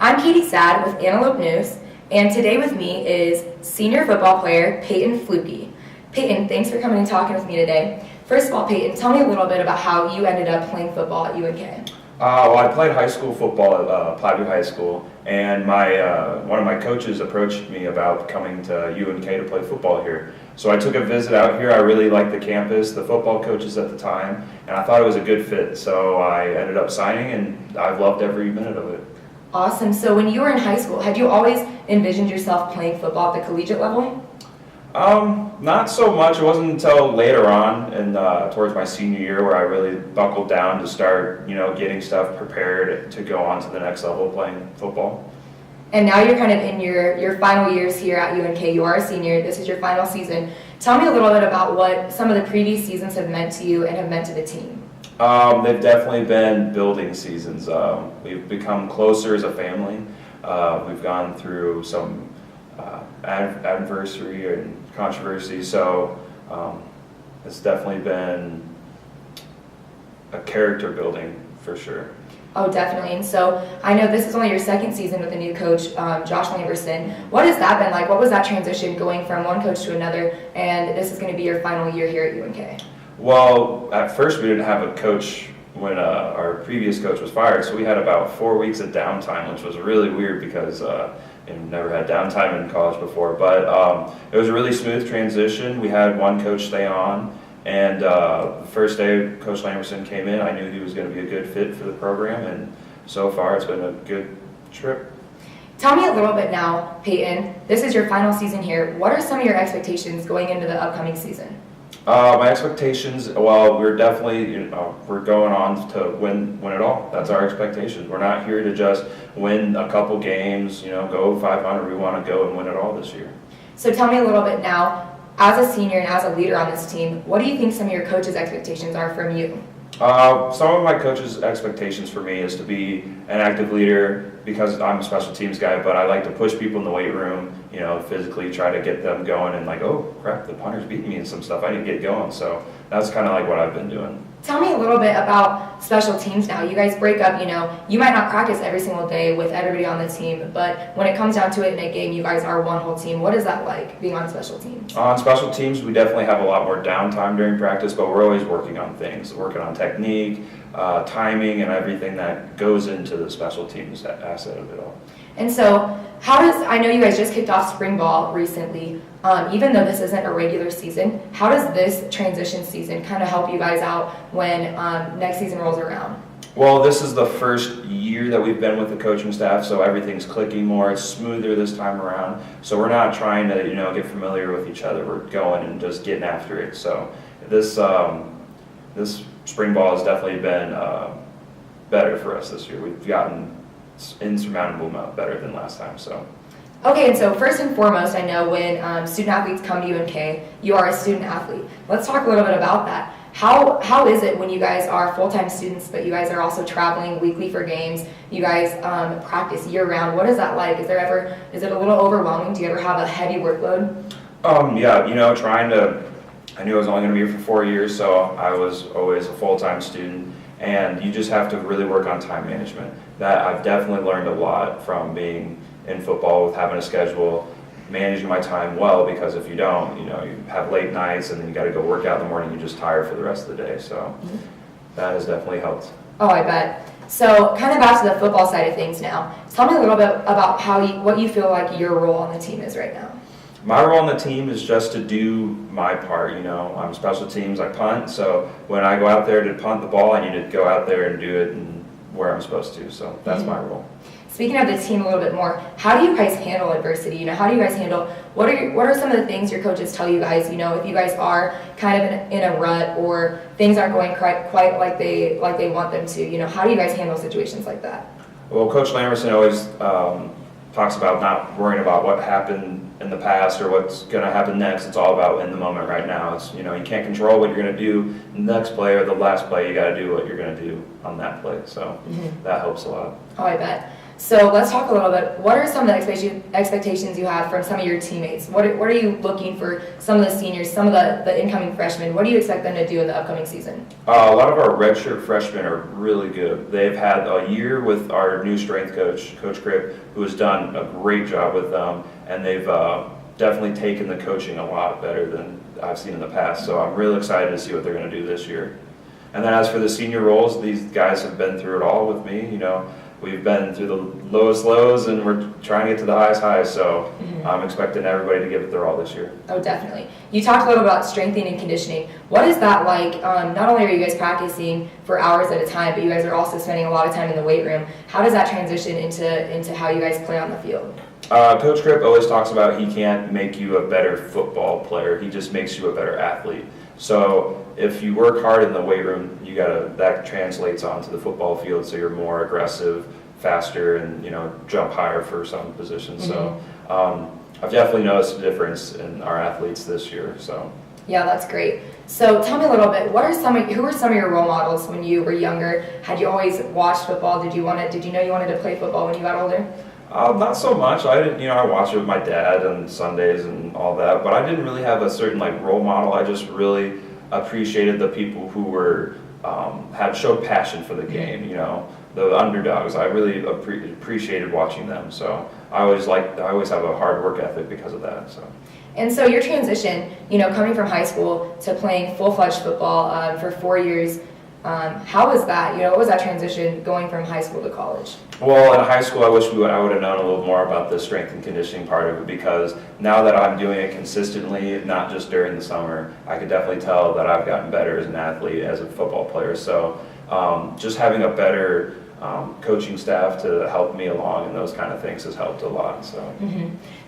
I'm Kattie Sadd with Antelope News, and today with me is senior football player Payton Fluckey. Payton, thanks for coming and talking with me today. First of all, Payton, tell me a little bit about how you ended up playing football at UNK. Well, I played high school football at Platteview High School, and one of my coaches approached me about coming to UNK to play football here. So I took a visit out here. I really liked the campus, the football coaches at the time, and I thought it was a good fit. So I ended up signing, and I've loved every minute of it. Awesome. So when you were in high school, had you always envisioned yourself playing football at the collegiate level? Not so much. It wasn't until later on and towards my senior year where I really buckled down to start, getting stuff prepared to go on to the next level playing football. And now you're kind of in your final years here at UNK. You are a senior. This is your final season. Tell me a little bit about what some of the previous seasons have meant to you and have meant to the team. They've definitely been building seasons. We've become closer as a family. We've gone through some adversity and controversy, so it's definitely been a character building for sure. Oh, definitely. And so I know this is only your second season with a new coach, Josh Lamberson. What has that been like? What was that transition going from one coach to another, and this is going to be your final year here at UNK? Well, at first we didn't have a coach when our previous coach was fired, so we had about 4 weeks of downtime, which was really weird because never had downtime in college before. But it was a really smooth transition. We had one coach stay on, and the first day Coach Lamberson came in, I knew he was going to be a good fit for the program, and so far it's been a good trip. Tell me a little bit now, Payton. This is your final season here. What are some of your expectations going into the upcoming season? My expectations, well, we're definitely, we're going on to win it all. That's our expectations. We're not here to just win a couple games, go 500. We want to go and win it all this year. So tell me a little bit now, as a senior and as a leader on this team, what do you think some of your coaches' expectations are from you? Some of my coaches' expectations for me is to be an active leader because I'm a special teams guy, but I like to push people in the weight room, physically try to get them going and like, oh crap, the punter's beating me and some stuff, I need to get going. So that's kind of like what I've been doing. Tell me a little bit about special teams now. You guys break up, you might not practice every single day with everybody on the team, but when it comes down to it in a game, you guys are one whole team. What is that like, being on special teams? On special teams, we definitely have a lot more downtime during practice, but we're always working on things, working on technique, timing, and everything that goes into the special teams asset of it all. And so, I know you guys just kicked off spring ball recently, even though this isn't a regular season, how does this transition season kind of help you guys out when next season rolls around? Well, this is the first year that we've been with the coaching staff, so everything's clicking more. It's smoother this time around. So we're not trying to, get familiar with each other. We're going and just getting after it. So this spring ball has definitely been better for us this year. We've gotten insurmountable amount better than last time. So. Okay, and so first and foremost, I know when student athletes come to UNK, you are a student athlete. Let's talk a little bit about that. How is it when you guys are full-time students, but you guys are also traveling weekly for games? You guys practice year-round. What is that like? Is it a little overwhelming? Do you ever have a heavy workload? Yeah, I knew I was only going to be here for 4 years, so I was always a full-time student, and you just have to really work on time management. That I've definitely learned a lot from being in football with having a schedule, managing my time well, because if you don't, you have late nights and then you got to go work out in the morning, you're just tired for the rest of the day. So that has definitely helped. Oh, I bet. So kind of back to the football side of things now. Tell me a little bit about what you feel like your role on the team is right now. My role on the team is just to do my part. I'm special teams, I punt, so when I go out there to punt the ball, I need to go out there and do it and where I'm supposed to, so that's my role. Speaking of the team a little bit more, how do you guys handle adversity? How do you guys handle, what are some of the things your coaches tell you guys, if you guys are kind of in a rut or things aren't going quite like they want them to, how do you guys handle situations like that? Well, Coach Lamberson always talks about not worrying about what happened in the past or what's going to happen next. It's all about in the moment right now. It's, you can't control what you're going to do the next play or the last play. You got to do what you're going to do on that play. So that helps a lot. Oh, I bet. So let's talk a little bit. What are some of the expectations you have from some of your teammates? What are you looking for some of the seniors, some of the incoming freshmen? What do you expect them to do in the upcoming season? A lot of our redshirt freshmen are really good. They've had a year with our new strength coach, Coach Cripp, who has done a great job with them, and they've definitely taken the coaching a lot better than I've seen in the past. So I'm really excited to see what they're going to do this year. And then as for the senior roles, these guys have been through it all with me. You know, we've been through the lowest lows, and we're trying to get to the highest highs. So I'm expecting everybody to give it their all this year. Oh, definitely. You talked a little about strengthening and conditioning. What is that like? Not only are you guys practicing for hours at a time, but you guys are also spending a lot of time in the weight room. How does that transition into how you guys play on the field? Coach Cripp always talks about he can't make you a better football player. He just makes you a better athlete. So if you work hard in the weight room, that translates onto the football field. So you're more aggressive, faster, and jump higher for some positions. So I've definitely noticed a difference in our athletes this year. So yeah, that's great. So tell me a little bit. Who are some of your role models when you were younger? Had you always watched football? Did you know you wanted to play football when you got older? Not so much. I didn't, I watched it with my dad on Sundays and all that, but I didn't really have a certain role model. I just really appreciated the people who were showed passion for the game. The underdogs. I really appreciated watching them. So I always have a hard work ethic because of that. So. And so your transition, coming from high school to playing full-fledged football for 4 years. How was that? What was that transition going from high school to college? Well, in high school, I wish I would have known a little more about the strength and conditioning part of it, because now that I'm doing it consistently, not just during the summer, I could definitely tell that I've gotten better as an athlete, as a football player. So just having a better coaching staff to help me along and those kind of things has helped a lot. So.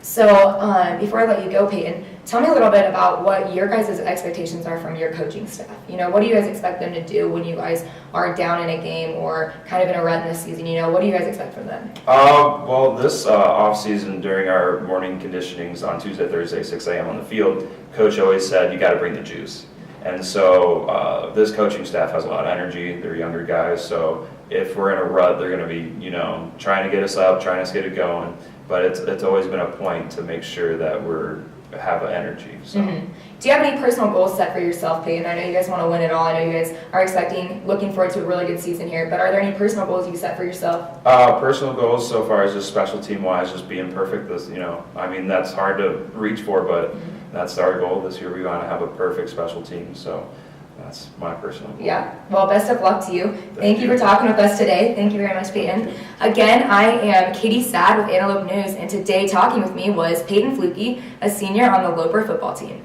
So before I let you go, Payton, tell me a little bit about what your guys' expectations are from your coaching staff. What do you guys expect them to do when you guys are down in a game or kind of in a rut this season? What do you guys expect from them? Well, this off-season, during our morning conditionings on Tuesday, Thursday, 6 a.m. on the field, Coach always said, you got to bring the juice. And so this coaching staff has a lot of energy. They're younger guys, so if we're in a rut, they're going to be, trying to get us up, trying to get it going. But it's always been a point to make sure that have energy. So. Do you have any personal goals set for yourself, Payton? I know you guys want to win it all. I know you guys are looking forward to a really good season here. But are there any personal goals you set for yourself? Personal goals so far is just special team wise, just being perfect. That's hard to reach for, but that's our goal this year. We want to have a perfect special team. So. That's my personal goal. Yeah. Well, best of luck to you. Thank you for talking with us today. Thank you very much, Payton. Again, I am Kattie Sadd with Antelope News, and today talking with me was Payton Fluckey, a senior on the Loper football team.